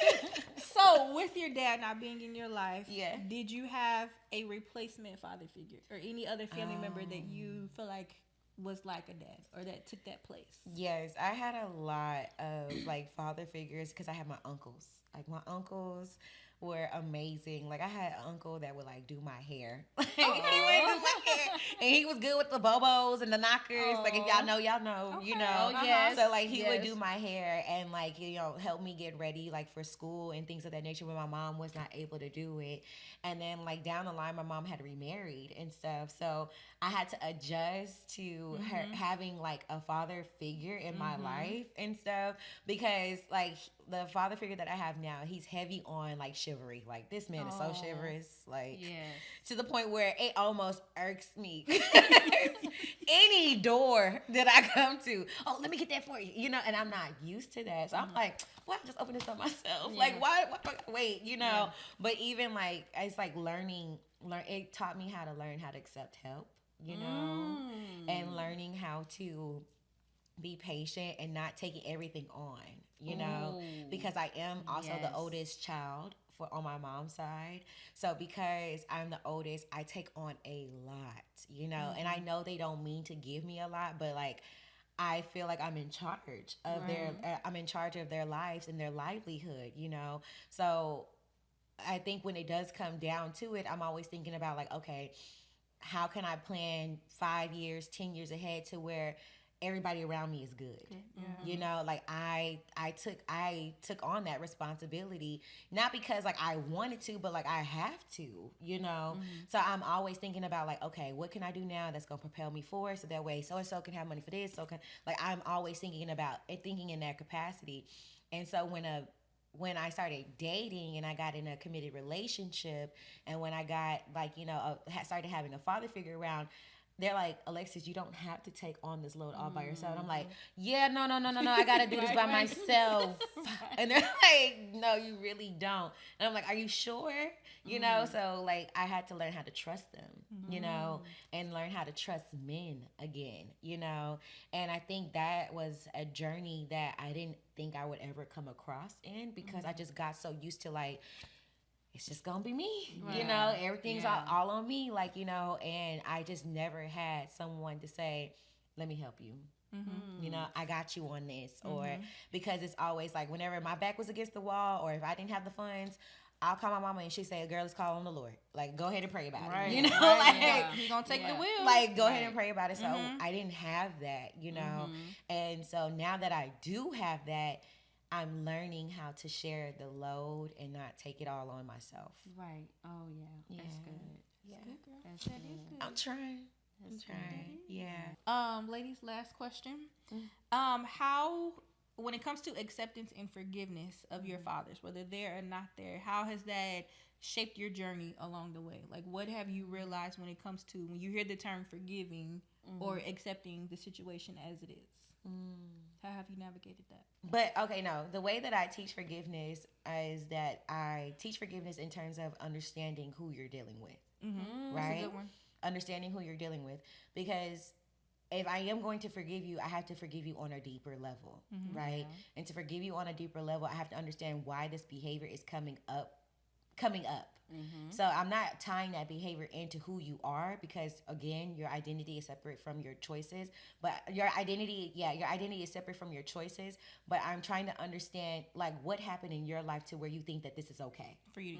it? So, with your dad not being in your life, did you have a replacement father figure or any other family member that you feel like was like a dad or that took that place? Yes, I had a lot of, like, father figures because I had my uncles. Like, my uncles were amazing. Like, I had an uncle that would, like, do my hair. He would do my hair. And he was good with the bobos and the knockers. Like, if y'all know, y'all know, you know. So, like, he would do my hair and, like, help me get ready, like, for school and things of that nature when my mom was not able to do it. And then, like, down the line, my mom had remarried and stuff. So, I had to adjust to her having, like, a father figure in my life and stuff, because, like, the father figure that I have now, he's heavy on, like, chivalry. Like, this man is so chivalrous, like, to the point where it almost irks me. Any door that I come to, oh, let me get that for you, you know, and I'm not used to that. So I'm like, why don't I just open this up myself? Like, why do I wait, you know? But even, like, it's like it taught me how to learn how to accept help, you know, and learning how to be patient and not taking everything on, you know, because I am also the oldest child on my mom's side. So because I'm the oldest, I take on a lot, you know, and I know they don't mean to give me a lot, but, like, I feel like I'm in charge of I'm in charge of their lives and their livelihood, you know? So I think when it does come down to it, I'm always thinking about like, okay, how can I plan 5 years, 10 years ahead to where everybody around me is good. You know, like I took on that responsibility, not because like I wanted to, but like I have to, you know. So I'm always thinking about like, okay, what can I do now that's gonna propel me forward, so that way so and so can have money for this, so can, like, I'm always thinking in that capacity. And so when I started dating and I got in a committed relationship, and when I got like, you know, started having a father figure around, they're like, Alexis, you don't have to take on this load all by yourself. And I'm like, yeah, no, I got to do this by myself. And they're like, no, you really don't. And I'm like, are you sure? You know, so like I had to learn how to trust them, you know, and learn how to trust men again, you know. And I think that was a journey that I didn't think I would ever come across in, because I just got so used to like, it's just gonna be me, you know, everything's all on me, like, you know. And I just never had someone to say, let me help you, you know, I got you on this. Or because it's always like, whenever my back was against the wall, or if I didn't have the funds, I'll call my mama and she say, girl, let's call on the Lord, like, go ahead and pray about it, you know, like He gonna take the wheel, like, go ahead and pray about it. So I didn't have that, you know. And so now that I do have that, I'm learning how to share the load and not take it all on myself. Right. Oh, yeah. That's good. Yeah. That's good, girl. That's That good. is good. I'm trying. That's good. Yeah. Ladies, last question. How, when it comes to acceptance and forgiveness of your fathers, whether they're or not there, how has that shaped your journey along the way? Like, what have you realized when it comes to, when you hear the term forgiving or accepting the situation as it is? How have you navigated that? But okay, no, the way that I teach forgiveness is that I teach forgiveness in terms of understanding who you're dealing with. Right? That's a good one. Understanding who you're dealing with. Because if I am going to forgive you, I have to forgive you on a deeper level, right? And to forgive you on a deeper level, I have to understand why this behavior is coming up. So I'm not tying that behavior into who you are, because again, your identity is separate from your choices. But your identity is separate from your choices. But I'm trying to understand like what happened in your life to where you think that this is okay. For you,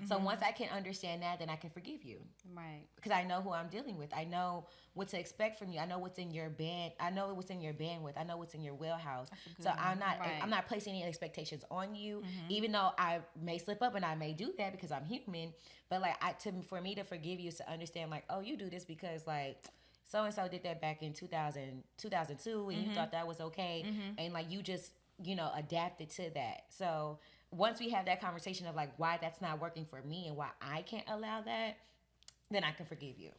So once I can understand that, then I can forgive you. Right. Because I know who I'm dealing with. I know what to expect from you. I know what's in your band. I know what's in your bandwidth. I know what's in your wheelhouse. So I'm not placing any expectations on you, even though I may slip up and I may do that because I'm human. But like for me to forgive you is to understand like, oh, you do this because like so and so did that back in 2002 and you thought that was okay, and like you just, you know, adapted to that. So once we have that conversation of like why that's not working for me and why I can't allow that, then I can forgive you.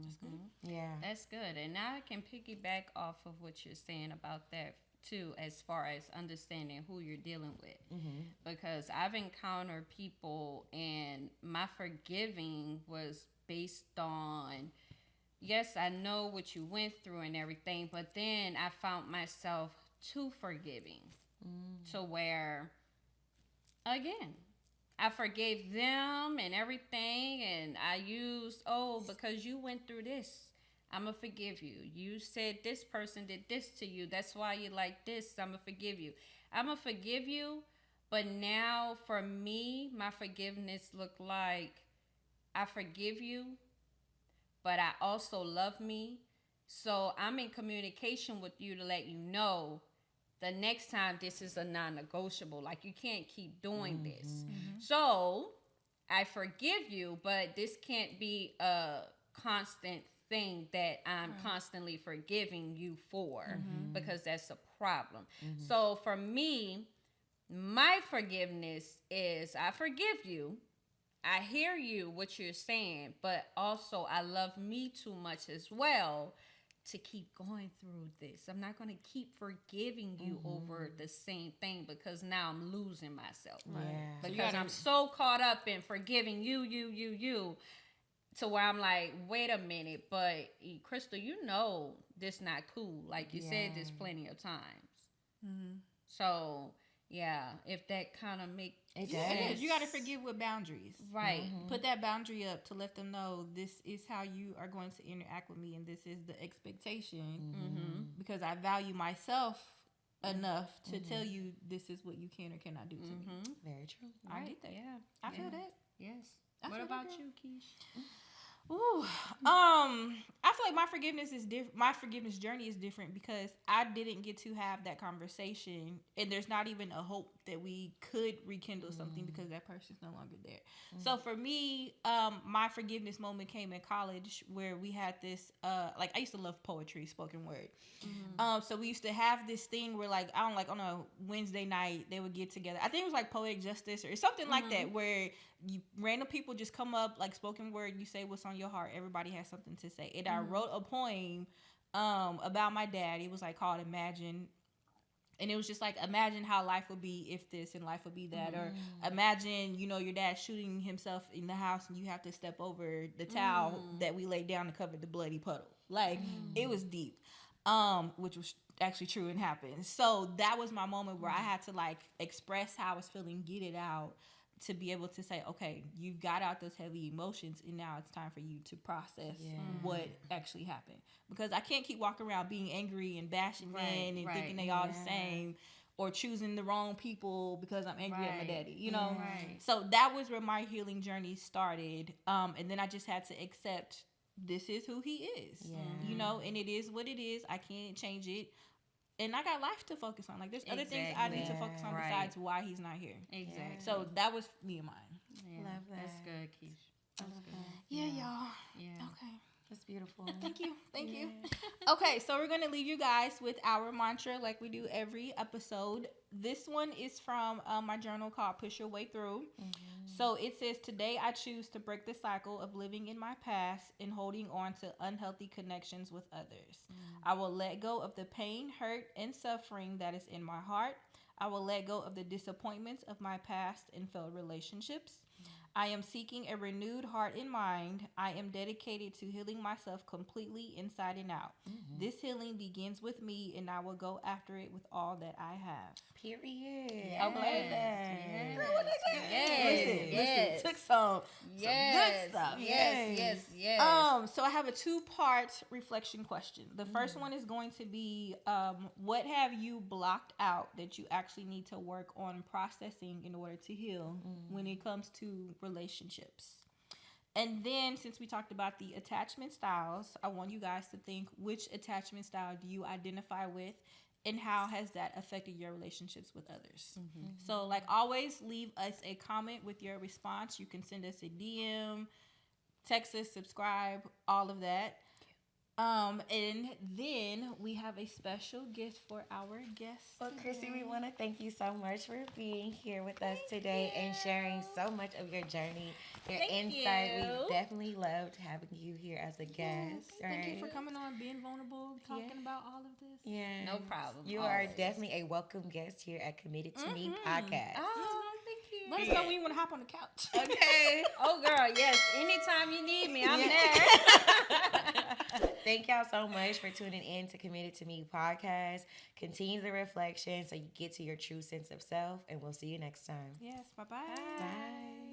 That's good. Yeah. That's good. And now I can piggyback off of what you're saying about that too, as far as understanding who you're dealing with. Because I've encountered people and my forgiving was based on, yes, I know what you went through and everything, but then I found myself too forgiving to where, again, I forgave them and everything, and I used, because you went through this, I'm going to forgive you. You said this person did this to you. That's why you like this. I'm going to forgive you. I'm going to forgive you, but now for me, my forgiveness look like I forgive you, but I also love me. So I'm in communication with you to let you know the next time this is a non-negotiable. Like, you can't keep doing this. So I forgive you, but this can't be a constant thing that I'm constantly forgiving you for, because that's a problem. So for me, my forgiveness is I forgive you. I hear you, what you're saying, but also I love me too much as well to keep going through this. I'm not going to keep forgiving you over the same thing, because now I'm losing myself. Because I'm so caught up in forgiving you, to where I'm like, wait a minute, but Crystal, you know this not cool. Like you said this plenty of times. So, yeah, if that kind of make It does. It is. You got to forgive with boundaries. Right. Put that boundary up to let them know this is how you are going to interact with me, and this is the expectation. Because I value myself enough to tell you this is what you can or cannot do to me. Very true. I get that. Yeah. I feel that. Yes. I What feel about that, you, Keish? Ooh, I feel like my forgiveness is different. My forgiveness journey is different because I didn't get to have that conversation, and there's not even a hope that we could rekindle something because that person's no longer there. So for me, my forgiveness moment came in college where we had this. Like I used to love poetry, spoken word. So we used to have this thing where like I don't like on a Wednesday night they would get together. I think it was like Poetic Justice or something like that where random people just come up like spoken word. You say what's on your heart. Everybody has something to say. And I wrote a poem about my dad. It was like called Imagine. And it was just like, imagine how life would be if this and life would be that. Or imagine, you know, your dad shooting himself in the house and you have to step over the towel that we laid down to cover the bloody puddle. Like, it was deep, which was actually true and happened. So that was my moment where I had to, like, express how I was feeling, get it out, to be able to say, okay, you've got out those heavy emotions and now it's time for you to process what actually happened. Because I can't keep walking around being angry and bashing men and thinking they all the same or choosing the wrong people because I'm angry at my daddy, you know? So that was where my healing journey started. And then I just had to accept this is who he is, you know, and it is what it is. I can't change it. And I got life to focus on. Like, there's other things I need to focus on besides why he's not here. Exactly. So that was me and mine. Yeah. Love that. That's good, Keish. That's good. Yeah, y'all. Yeah. Okay. That's beautiful. Thank you. Thank you. Okay, so we're going to leave you guys with our mantra like we do every episode. This one is from my journal called Push Your Way Through. So it says, today I choose to break the cycle of living in my past and holding on to unhealthy connections with others. I will let go of the pain, hurt, and suffering that is in my heart. I will let go of the disappointments of my past and failed relationships. I am seeking a renewed heart and mind. I am dedicated to healing myself completely inside and out. This healing begins with me, and I will go after it with all that I have. Period. I love that. Yes. Took some good stuff. Yes. So I have a 2-part reflection question. The first one is going to be, what have you blocked out that you actually need to work on processing in order to heal when it comes to relationships? And then, since we talked about the attachment styles, I want you guys to think, which attachment style do you identify with, and how has that affected your relationships with others? So, like always, leave us a comment with your response. You can send us a DM, text us, subscribe, all of that. And then we have a special gift for our guests. Well, Chrissy, we want to thank you so much for being here with us today and sharing so much of your journey, your insight. We definitely loved having you here as a guest. Thank you for coming on, being vulnerable, talking about all of this. Yeah. No problem. You are definitely a welcome guest here at Committed to Me podcast. Oh, thank you. Let us know when you want to hop on the couch. Okay. Oh, girl, yes. Anytime you need me, I'm there. Thank y'all so much for tuning in to Committed to Me podcast. Continue the reflection so you get to your true sense of self, and we'll see you next time. Yes, bye-bye. Bye.